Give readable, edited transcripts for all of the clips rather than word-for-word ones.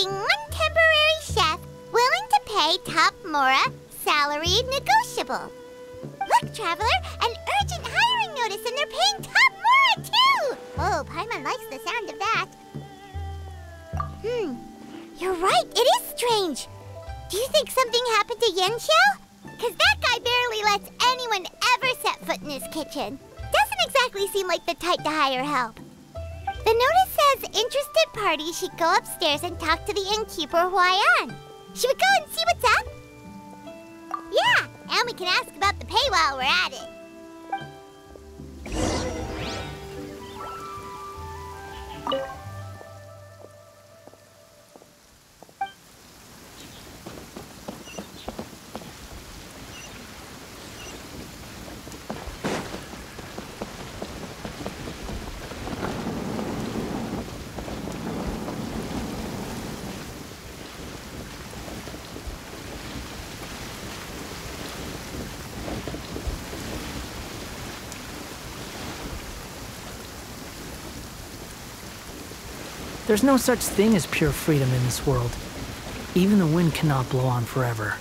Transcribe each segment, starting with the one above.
seeking one temporary chef willing to pay top Mora, salary negotiable. Look, Traveler, an urgent hiring notice and they're paying top Mora too! Whoa, Paimon likes the sound of that. You're right, it is strange. Do you think something happened to Yanxiao? Cause that guy barely lets anyone ever set foot in his kitchen. Doesn't exactly seem like the type to hire help. The notice says interested parties should go upstairs and talk to the innkeeper Huai'an. Should we go and see what's up? Yeah, and we can ask about the pay while we're at it. There's no such thing as pure freedom in this world. Even the wind cannot blow on forever.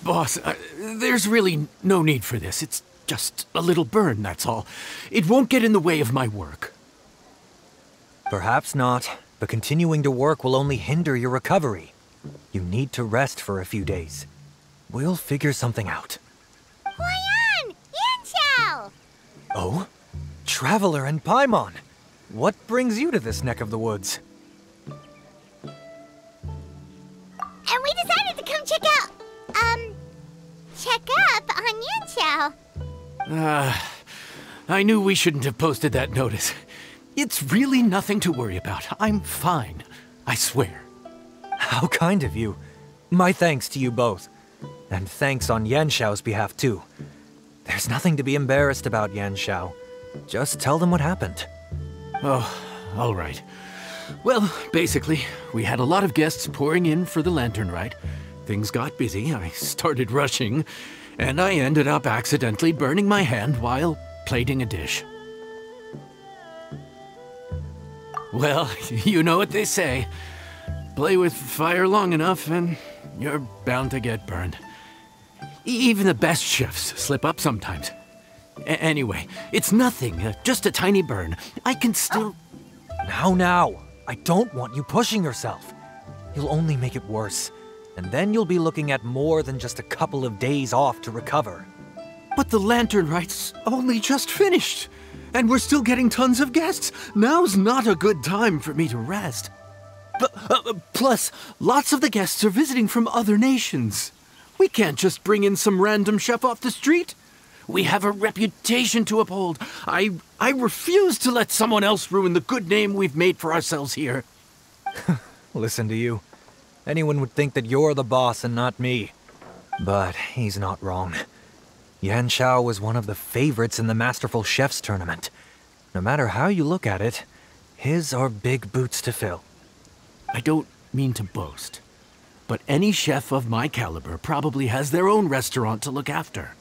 Boss, there's really no need for this. It's just a little burn, that's all. It won't get in the way of my work. Perhaps not, but continuing to work will only hinder your recovery. You need to rest for a few days. We'll figure something out. Huai'an! Yanxiao! Oh? Traveler and Paimon! What brings you to this neck of the woods? And we decided to come check up on Yanxiao. I knew we shouldn't have posted that notice. It's really nothing to worry about. I'm fine. I swear. How kind of you. My thanks to you both. And thanks on Yanxiao's behalf, too. There's nothing to be embarrassed about, Yanxiao. Just tell them what happened. Oh, all right. Well, basically, we had a lot of guests pouring in for the lantern rite. Things got busy, I started rushing, and I ended up accidentally burning my hand while plating a dish. Well, you know what they say. Play with fire long enough and you're bound to get burned. Even the best chefs slip up sometimes. Anyway, it's nothing, just a tiny burn. I can still... Now, I don't want you pushing yourself. You'll only make it worse. And then you'll be looking at more than just a couple of days off to recover. But the lantern rite's only just finished. And we're still getting tons of guests. Now's not a good time for me to rest. Plus, lots of the guests are visiting from other nations. We can't just bring in some random chef off the street. We have a reputation to uphold. I refuse to let someone else ruin the good name we've made for ourselves here. Listen to you. Anyone would think that you're the boss and not me. But he's not wrong. Yanxiao was one of the favorites in the Masterful Chefs tournament. No matter how you look at it, his are big boots to fill. I don't mean to boast, but any chef of my caliber probably has their own restaurant to look after.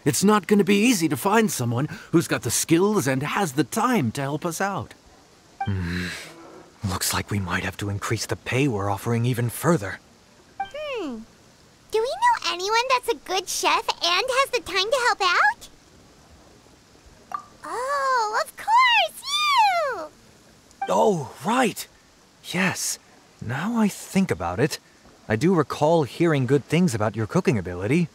It's not going to be easy to find someone who's got the skills and has the time to help us out. Looks like we might have to increase the pay we're offering even further. Do we know anyone that's a good chef and has the time to help out? Oh, of course, you! Oh, right. Yes. Now I think about it, I do recall hearing good things about your cooking ability.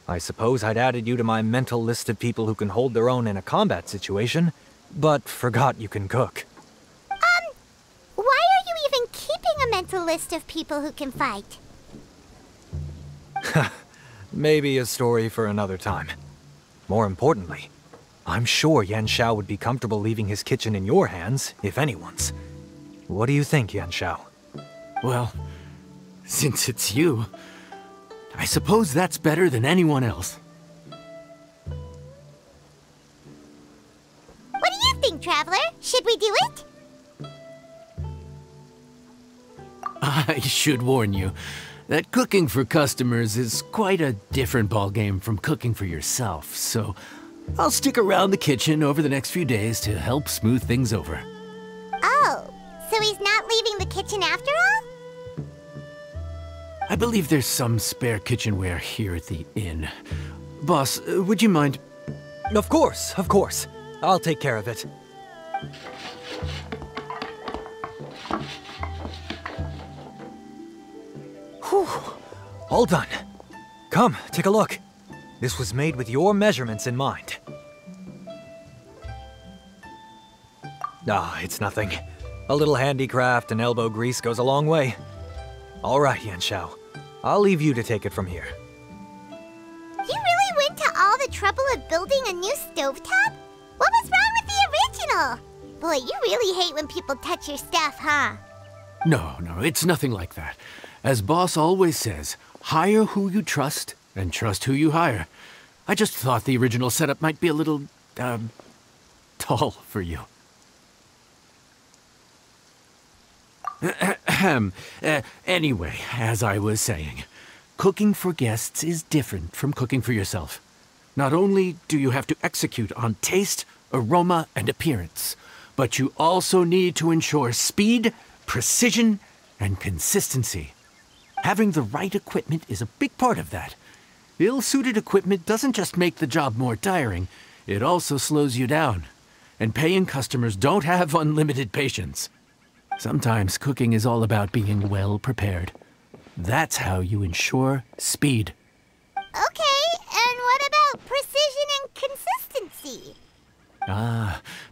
I suppose I'd added you to my mental list of people who can hold their own in a combat situation, but forgot you can cook. Why are you even keeping a mental list of people who can fight? Maybe a story for another time. More importantly, I'm sure Yanxiao would be comfortable leaving his kitchen in your hands, if anyone's. What do you think, Yanxiao? Well, since it's you, I suppose that's better than anyone else. What do you think, Traveler? Should we do it? I should warn you that cooking for customers is quite a different ballgame from cooking for yourself, so I'll stick around the kitchen over the next few days to help smooth things over. Oh, so he's not leaving the kitchen after all? I believe there's some spare kitchenware here at the inn. Boss, would you mind? Of course, of course. I'll take care of it. Whew. All done. Come, take a look. This was made with your measurements in mind. Ah, it's nothing. A little handicraft and elbow grease goes a long way. All right, Yanxiao. I'll leave you to take it from here. You really went to all the trouble of building a new stovetop? What was wrong with the original? Boy, you really hate when people touch your stuff, huh? No, it's nothing like that. As Boss always says, hire who you trust and trust who you hire. I just thought the original setup might be a little, tall for you. Anyway, as I was saying, cooking for guests is different from cooking for yourself. Not only do you have to execute on taste, aroma, and appearance, but you also need to ensure speed, precision, and consistency. Having the right equipment is a big part of that. Ill-suited equipment doesn't just make the job more tiring, it also slows you down. And paying customers don't have unlimited patience. Sometimes cooking is all about being well prepared. That's how you ensure speed. Okay, and what about precision and consistency?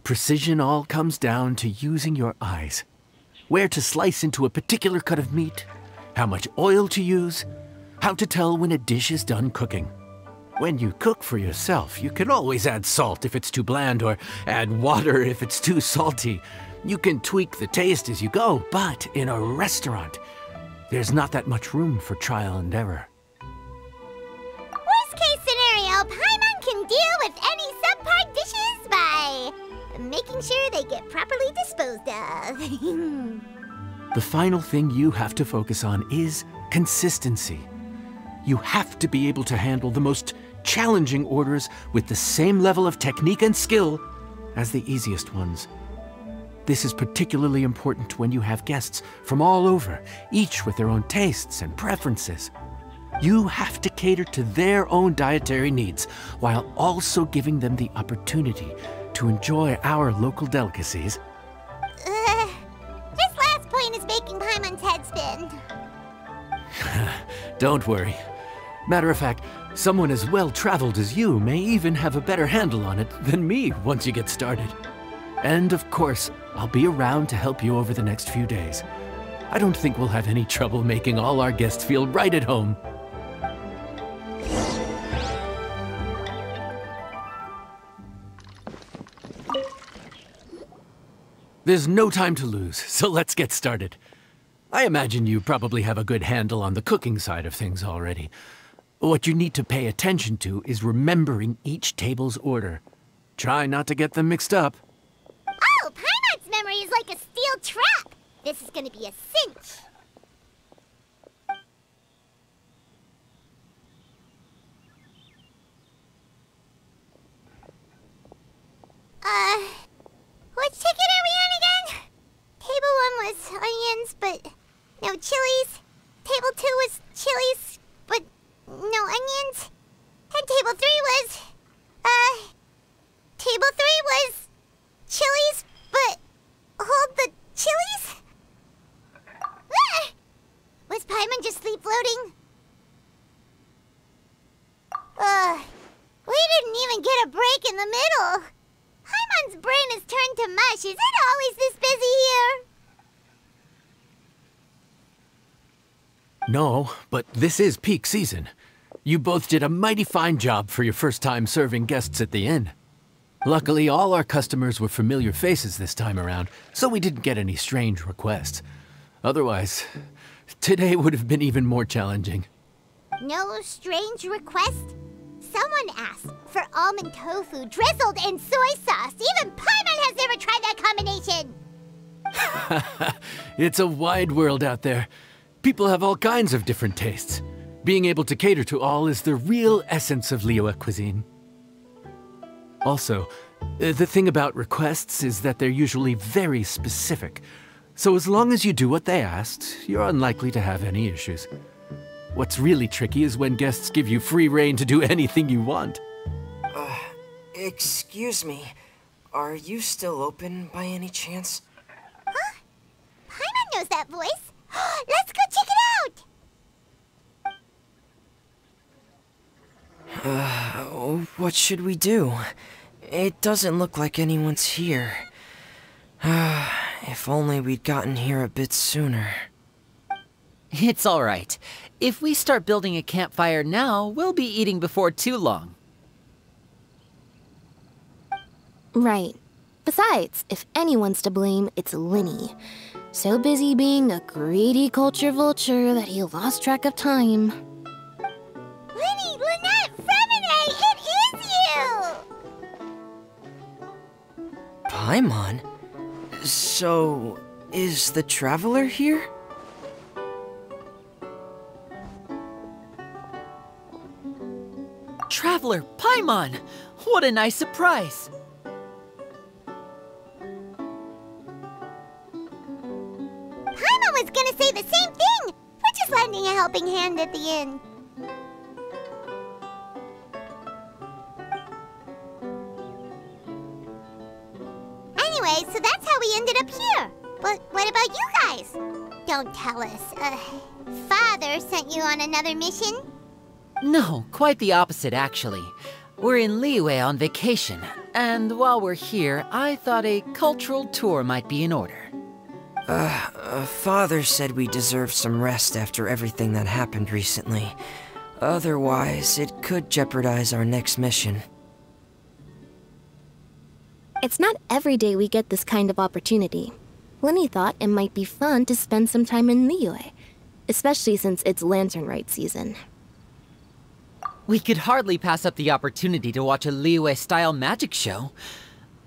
Precision all comes down to using your eyes. Where to slice into a particular cut of meat, how much oil to use, how to tell when a dish is done cooking. When you cook for yourself, you can always add salt if it's too bland or add water if it's too salty. You can tweak the taste as you go, but in a restaurant, there's not that much room for trial and error. Worst case scenario, Paimon can deal with any subpar dishes by making sure they get properly disposed of. The final thing you have to focus on is consistency. You have to be able to handle the most challenging orders with the same level of technique and skill as the easiest ones. This is particularly important when you have guests from all over, each with their own tastes and preferences. You have to cater to their own dietary needs, while also giving them the opportunity to enjoy our local delicacies. This last point is making Paimon's head spin. Don't worry. Matter of fact, someone as well-traveled as you may even have a better handle on it than me once you get started. And of course, I'll be around to help you over the next few days. I don't think we'll have any trouble making all our guests feel right at home. There's no time to lose, so let's get started. I imagine you probably have a good handle on the cooking side of things already. What you need to pay attention to is remembering each table's order. Try not to get them mixed up. Oh, Paimon's memory is like a steel trap. This is gonna be a cinch. Which ticket are we on again? Table 1 was onions, but no chilies. Table 2 was chilies, but no onions. And table 3 was, table 3 was chilies, but hold the chilies? Ah! Was Paimon just sleep floating? We didn't even get a break in the middle. Paimon's brain has turned to mush. Is it always this busy here? No, but this is peak season. You both did a mighty fine job for your first time serving guests at the inn. Luckily, all our customers were familiar faces this time around, so we didn't get any strange requests. Otherwise, Today would have been even more challenging. No strange request? Someone asked for almond tofu drizzled in soy sauce. Even Paimon has never tried that combination! It's a wide world out there. People have all kinds of different tastes. Being able to cater to all is the real essence of Liyue cuisine. Also, the thing about requests is that they're usually very specific. So as long as you do what they asked, you're unlikely to have any issues. What's really tricky is when guests give you free rein to do anything you want. Excuse me. Are you still open by any chance? Huh? Paimon knows that voice. Let's go check it out! What should we do? It doesn't look like anyone's here. If only we'd gotten here a bit sooner. It's alright. If we start building a campfire now, we'll be eating before too long. Right. Besides, if anyone's to blame, it's Lyney. So busy being a greedy culture vulture that he lost track of time. Lyney, Lynette, Freminet, it is you! Paimon? So, is the Traveler here? Traveler, Paimon! What a nice surprise! Paimon was gonna say the same thing! We're just lending a helping hand at the inn. Anyway, so that's how we ended up here. But what about you guys? Don't tell us. Father sent you on another mission? No, quite the opposite, actually. We're in Liyue on vacation, and while we're here, I thought a cultural tour might be in order. Father said we deserve some rest after everything that happened recently. Otherwise, it could jeopardize our next mission. It's not every day we get this kind of opportunity. Lyney thought it might be fun to spend some time in Liyue, especially since it's Lantern Rite season. We could hardly pass up the opportunity to watch a Liyue-style magic show.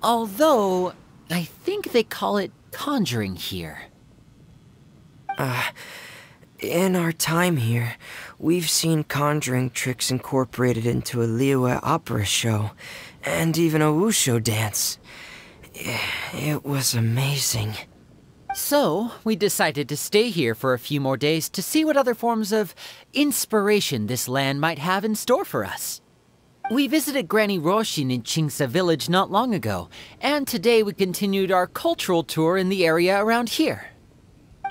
Although, I think they call it conjuring here. In our time here, we've seen conjuring tricks incorporated into a Liyue opera show, and even a wushu dance. It was amazing. So, we decided to stay here for a few more days to see what other forms of inspiration this land might have in store for us. We visited Granny Roshin in Qingsa village not long ago, and today we continued our cultural tour in the area around here.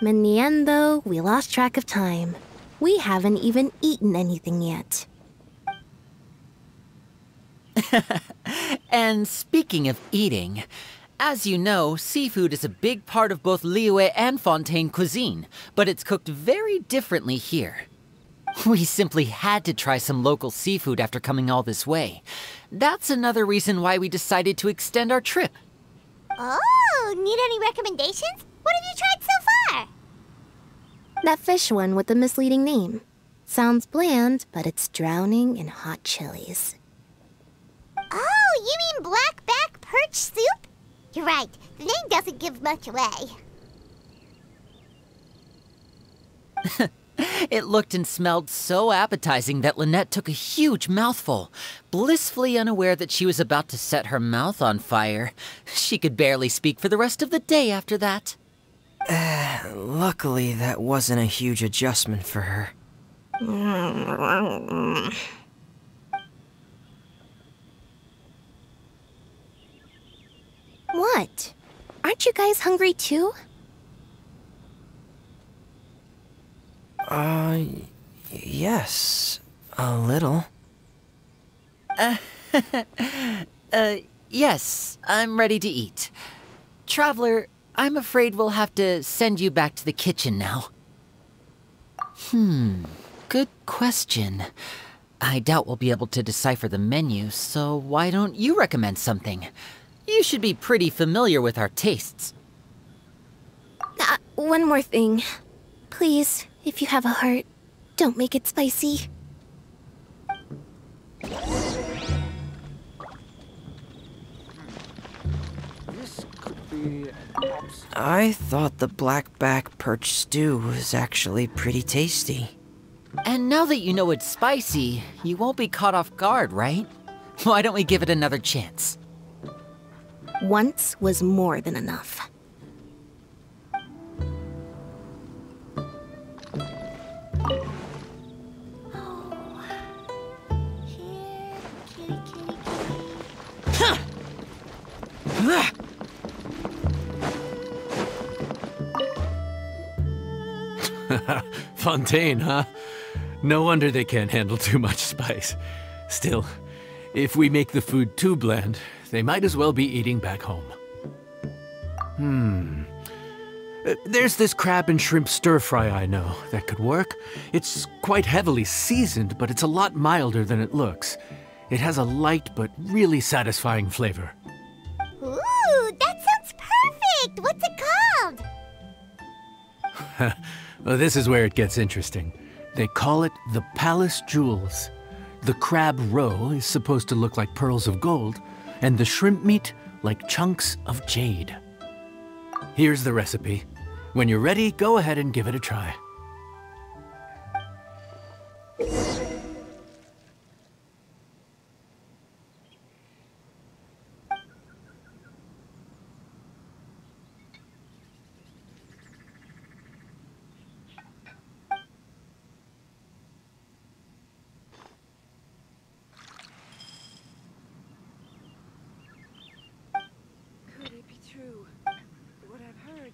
In the end, though, we lost track of time. We haven't even eaten anything yet. And speaking of eating, as you know, seafood is a big part of both Liyue and Fontaine cuisine, but it's cooked very differently here. We simply had to try some local seafood after coming all this way. That's another reason why we decided to extend our trip. Oh, need any recommendations? What have you tried so far? That fish one with the misleading name. Sounds bland, but it's drowning in hot chilies. Oh, you mean blackback perch soup? You're right, the name doesn't give much away. It looked and smelled so appetizing that Lynette took a huge mouthful, blissfully unaware that she was about to set her mouth on fire. She could barely speak for the rest of the day after that. Luckily, that wasn't a huge adjustment for her. What? Aren't you guys hungry too? Yes. A little. Yes, I'm ready to eat. Traveler, I'm afraid we'll have to send you back to the kitchen now. Good question. I doubt we'll be able to decipher the menu, so why don't you recommend something? You should be pretty familiar with our tastes. One more thing. Please, If you have a heart, don't make it spicy. I thought the blackback perch stew was actually pretty tasty. And now that you know it's spicy, you won't be caught off guard, right? Why don't we give it another chance? Once was more than enough. Fontaine, huh? No wonder they can't handle too much spice. Still, if we make the food too bland, they might as well be eating back home. There's this crab and shrimp stir-fry I know that could work. It's quite heavily seasoned, but it's a lot milder than it looks. It has a light but really satisfying flavor. Ooh, that sounds perfect! What's it called? Well, this is where it gets interesting. They call it the Palace Jewels. The crab roe is supposed to look like pearls of gold, and the shrimp meat like chunks of jade. Here's the recipe. When you're ready, go ahead and give it a try. Could it be true? What I've heard.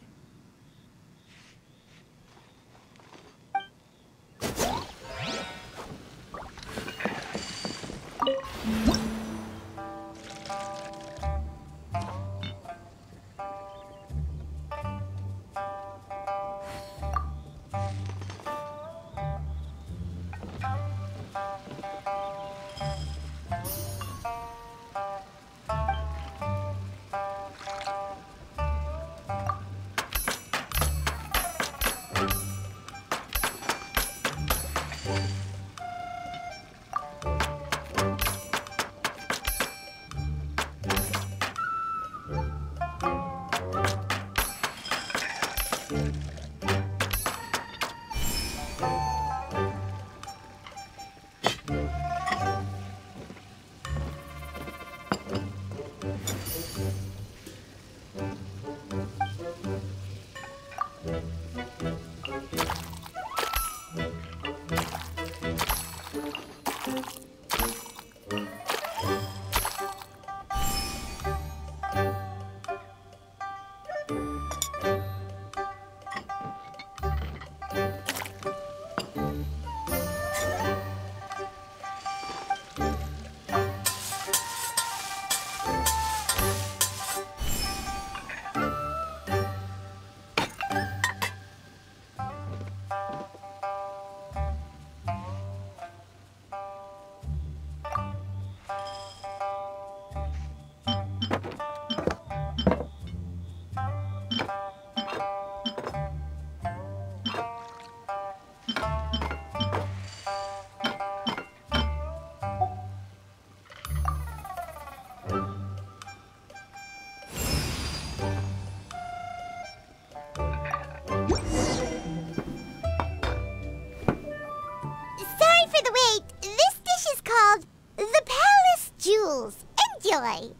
Sorry for the wait. This dish is called the Palace Jewels. Enjoy.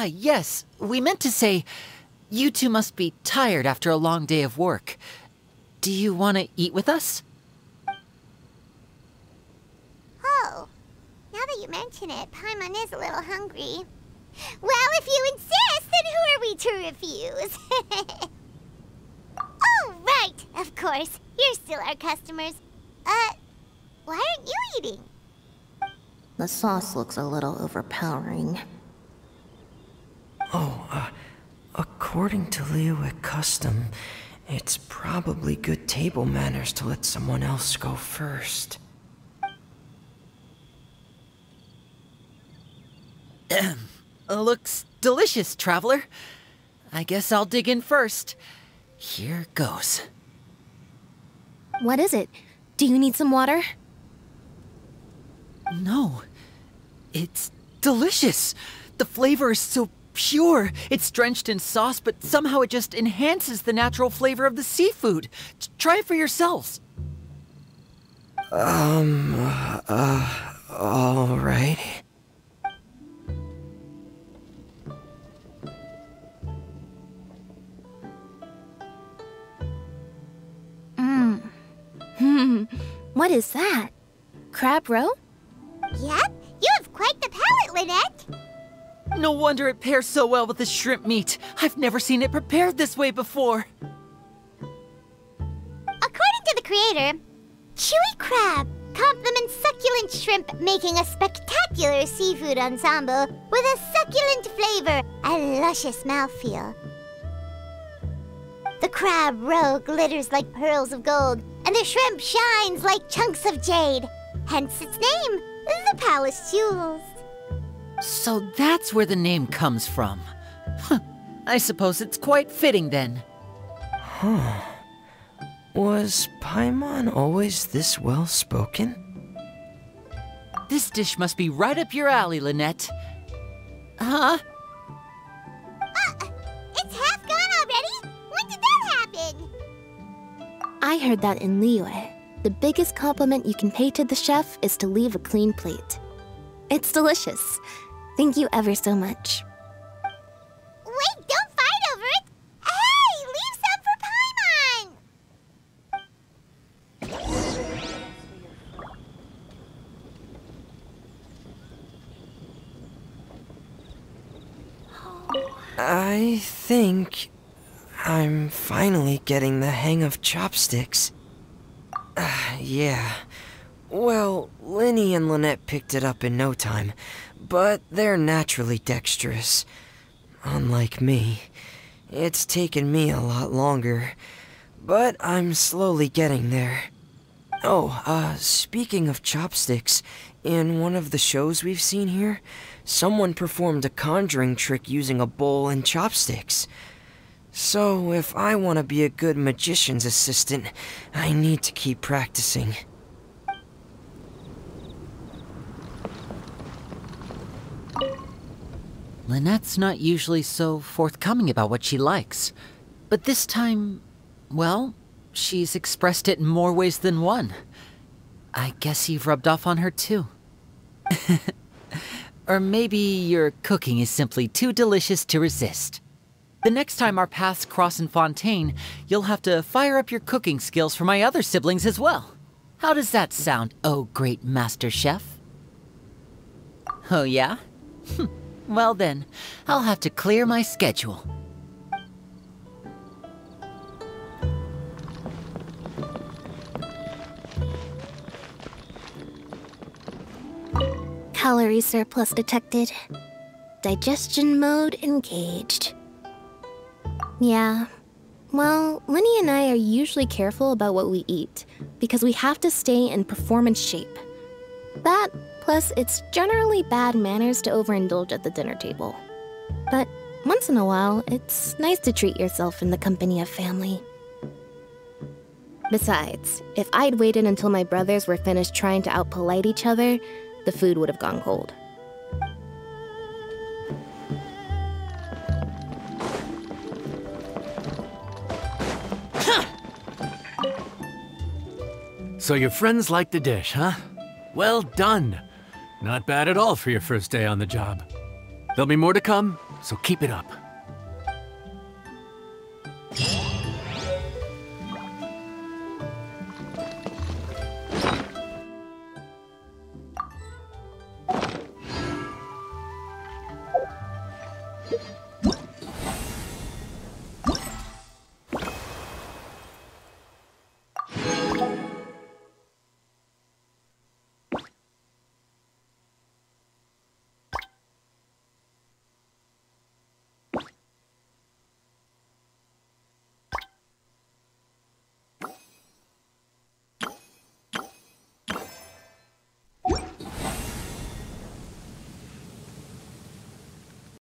Yes. We meant to say, you two must be tired after a long day of work. Do you want to eat with us? Oh, now that you mention it, Paimon is a little hungry. Well, if you insist, then who are we to refuse? Oh, right, of course. You're still our customers. Why aren't you eating? The sauce looks a little overpowering. According to Liyue custom, It's probably good table manners to let someone else go first. Looks delicious, traveler. I guess I'll dig in first. Here goes. What is it? Do you need some water? No. It's delicious. The flavor is so pure. It's drenched in sauce, but somehow it just enhances the natural flavor of the seafood. Try it for yourselves. All right. What is that? Crab roe? Yep, you have quite the palate, Lynette. No wonder it pairs so well with the shrimp meat. I've never seen it prepared this way before. According to the creator, chewy crab complements succulent shrimp, making a spectacular seafood ensemble with a succulent flavor and luscious mouthfeel. The crab roe glitters like pearls of gold, and the shrimp shines like chunks of jade. Hence its name, the Palace Jewels. So that's where the name comes from. Huh. I suppose it's quite fitting then. Huh. Was Paimon always this well-spoken? This dish must be right up your alley, Lynette. Huh? It's half gone already? When did that happen? I heard that in Liyue, the biggest compliment you can pay to the chef is to leave a clean plate. It's delicious. Thank you ever so much. Wait, don't fight over it! Hey, leave some for Paimon! I think I'm finally getting the hang of chopsticks. Yeah. Well, Lyney and Lynette picked it up in no time, but they're naturally dexterous. Unlike me, it's taken me a lot longer, but I'm slowly getting there. Oh, speaking of chopsticks, in one of the shows we've seen here, someone performed a conjuring trick using a bowl and chopsticks. So, if I want to be a good magician's assistant, I need to keep practicing. Lynette's not usually so forthcoming about what she likes. But this time, well, she's expressed it in more ways than one. I guess you've rubbed off on her too. Or maybe your cooking is simply too delicious to resist. The next time our paths cross in Fontaine, you'll have to fire up your cooking skills for my other siblings as well. How does that sound, oh great master chef? Oh yeah? Well then, I'll have to clear my schedule. Calorie surplus detected. Digestion mode engaged. Yeah. Well, Lyney and I are usually careful about what we eat, because we have to stay in performance shape. That, plus it's generally bad manners to overindulge at the dinner table. But once in a while, it's nice to treat yourself in the company of family. Besides, if I'd waited until my brothers were finished trying to out-polite each other, the food would have gone cold. So your friends like the dish, huh? Well done. Not bad at all for your first day on the job. There'll be more to come, so keep it up.